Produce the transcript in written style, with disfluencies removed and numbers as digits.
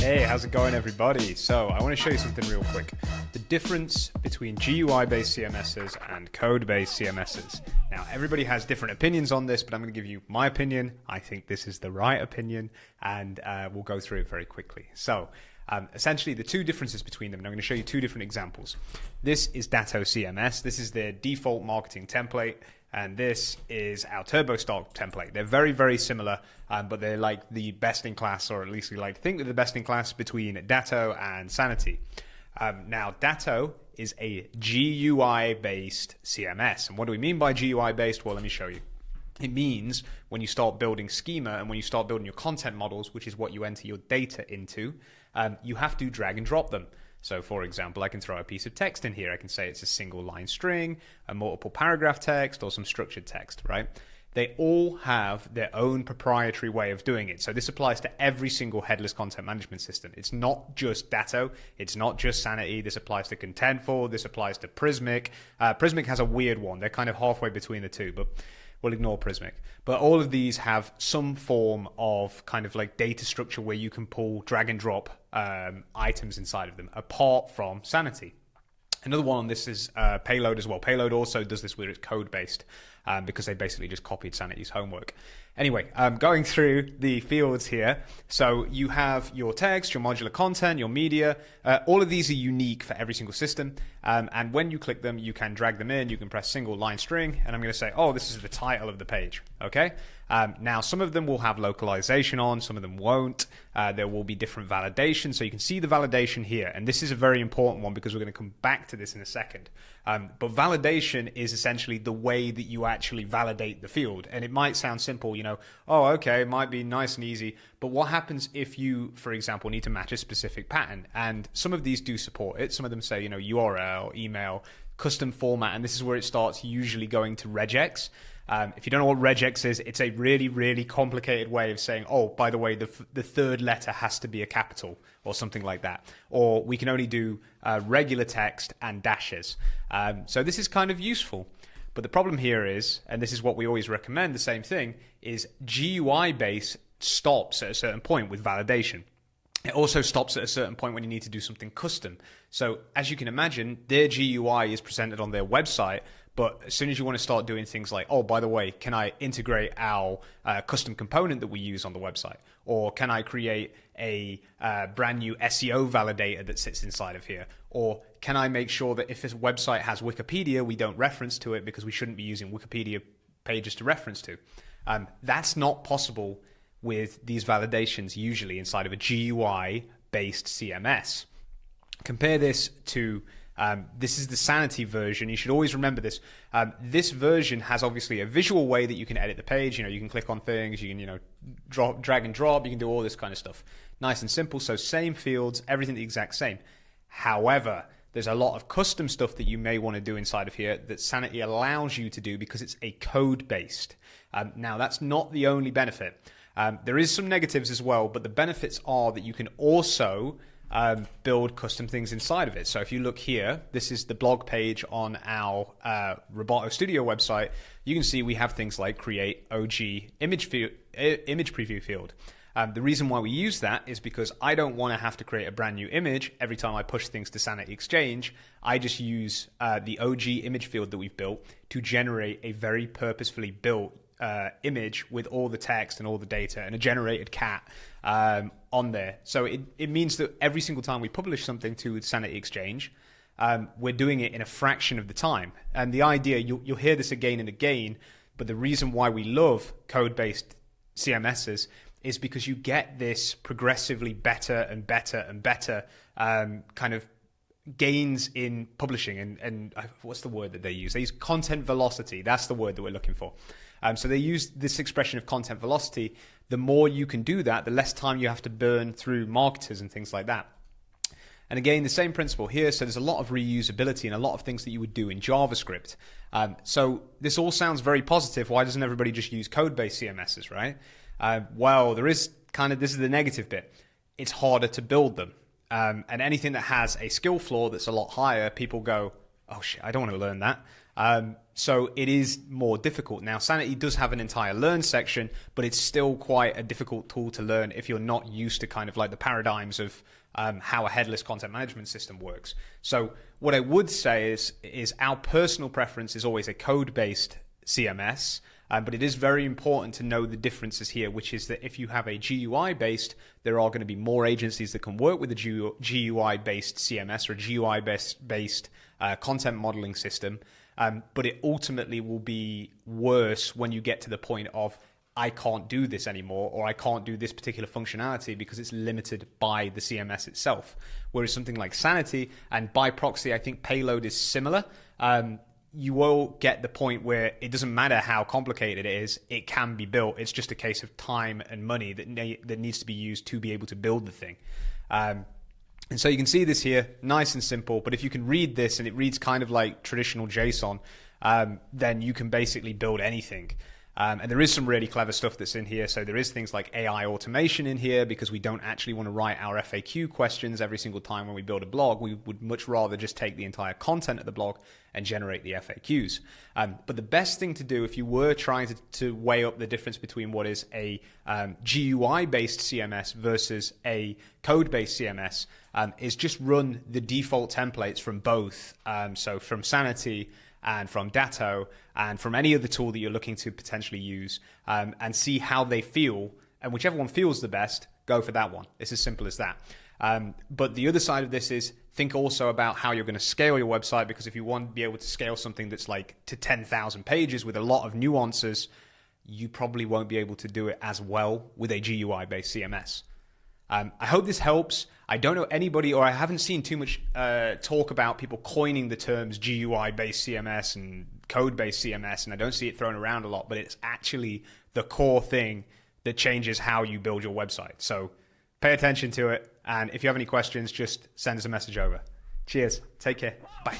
Hey, how's it going, everybody? So I want to show you something real quick. The difference between GUI-based CMSs and code-based CMSs. Now, everybody has different opinions on this, but I'm going to give you my opinion. I think this is the right opinion, and we'll go through it very quickly. So essentially, the two differences between them, and I'm going to show you two different examples. This is Dato CMS. This is their default marketing template. And this is our turbo stock template. They're very, very similar, but they're like the best in class, or at least we like to think they're the best in class between Dato and Sanity. Now, Dato is a GUI-based CMS. And what do we mean by GUI-based? Well, let me show you. It means when you start building schema and when you start building your content models, which is what you enter your data into, you have to drag and drop them. So for example, I can throw a piece of text in here. I can say it's a single line string, a multiple paragraph text, or some structured text, right? They all have their own proprietary way of doing it. So this applies to every single headless content management system. It's not just Dato. It's not just Sanity. This applies to Contentful. This applies to Prismic. Prismic has a weird one. They're kind of halfway between the two, but we'll ignore Prismic. But all of these have some form of kind of like data structure where you can pull, drag and drop items inside of them, apart from Sanity. Another one on this is Payload as well. Payload also does this where it's code-based because they basically just copied Sanity's homework. Anyway, going through the fields here. So you have your text, your modular content, your media. All of these are unique for every single system. And when you click them, you can drag them in. You can press single line string. And I'm going to say, oh, this is the title of the page. Okay. Now, some of them will have localization on. Some of them won't. There will be different validation. So you can see the validation here. And this is a very important one because we're going to come back to this in a second. But validation is essentially the way that you actually validate the field. And it might sound simple, you know, oh, okay, it might be nice and easy. But what happens if you, for example, need to match a specific pattern? And some of these do support it. Some of them say, you know, URL, email, custom format. And this is where it starts usually going to regex. If you don't know what regex is, it's a really, really complicated way of saying, oh, by the way, the third letter has to be a capital or something like that. Or we can only do regular text and dashes. So this is kind of useful. But the problem here is, and this is what we always recommend, the same thing, is GUI-based stops at a certain point with validation. It also stops at a certain point when you need to do something custom. So as you can imagine, their GUI is presented on their website, but as soon as you want to start doing things like, oh, by the way, can I integrate our custom component that we use on the website? Or can I create a brand new SEO validator that sits inside of here? Or can I make sure that if this website has Wikipedia, we don't reference to it because we shouldn't be using Wikipedia pages to reference to? That's not possible with these validations usually inside of a GUI-based CMS. Compare this to this is the Sanity version. You should always remember this. This version has obviously a visual way that you can edit the page. You know, you can click on things, you can, you know, drag and drop, you can do all this kind of stuff. Nice and simple. So same fields, everything the exact same. However, there's a lot of custom stuff that you may want to do inside of here that Sanity allows you to do because it's a code-based. Now, that's not the only benefit. There is some negatives as well, but the benefits are that you can also build custom things inside of it. So if you look here, this is the blog page on our Roboto Studio website. You can see we have things like create OG image preview field. The reason why we use that is because I don't want to have to create a brand new image every time I push things to Sanity Exchange. I just use the OG image field that we've built to generate a very purposefully built image with all the text and all the data and a generated cat on there. So it means that every single time we publish something to Sanity Exchange, we're doing it in a fraction of the time. And the idea, you'll hear this again and again, but the reason why we love code-based CMSs is because you get this progressively better and better and better kind of gains in publishing and what's the word that they use? They use content velocity. That's the word that we're looking for. So they use this expression of content velocity. The more you can do that, the less time you have to burn through marketers and things like that. And again, the same principle here. So there's a lot of reusability and a lot of things that you would do in JavaScript. So this all sounds very positive. Why doesn't everybody just use code-based CMSs, right? Well, there is kind of, this is the negative bit. It's harder to build them. And anything that has a skill floor that's a lot higher, people go, oh shit, I don't want to learn that. So it is more difficult. Now, Sanity does have an entire learn section, but it's still quite a difficult tool to learn if you're not used to kind of like the paradigms of how a headless content management system works. So what I would say is our personal preference is always a code-based CMS, but it is very important to know the differences here, which is that if you have a GUI-based, there are going to be more agencies that can work with a GUI-based CMS or a GUI-based content modeling system, but it ultimately will be worse when you get to the point of I can't do this anymore, or I can't do this particular functionality because it's limited by the CMS itself. Whereas something like Sanity, and by proxy, I think Payload is similar. You will get the point where it doesn't matter how complicated it is, it can be built. It's just a case of time and money that needs to be used to be able to build the thing. And so you can see this here, nice and simple, but if you can read this and it reads kind of like traditional JSON, then you can basically build anything. And there is some really clever stuff that's in here. So there is things like AI automation in here because we don't actually want to write our FAQ questions every single time when we build a blog. We would much rather just take the entire content of the blog and generate the FAQs. But the best thing to do if you were trying to weigh up the difference between what is a GUI-based CMS versus a code-based CMS is just run the default templates from both. So from Sanity and from Dato and from any other tool that you're looking to potentially use, and see how they feel. And whichever one feels the best, go for that one. It's as simple as that. But the other side of this is think also about how you're going to scale your website, because if you want to be able to scale something that's like to 10,000 pages with a lot of nuances, you probably won't be able to do it as well with a GUI-based CMS. I hope this helps. I don't know anybody, or I haven't seen too much talk about people coining the terms GUI-based CMS and code-based CMS, and I don't see it thrown around a lot, but it's actually the core thing that changes how you build your website. So pay attention to it, and if you have any questions, just send us a message over. Cheers. Take care. Bye.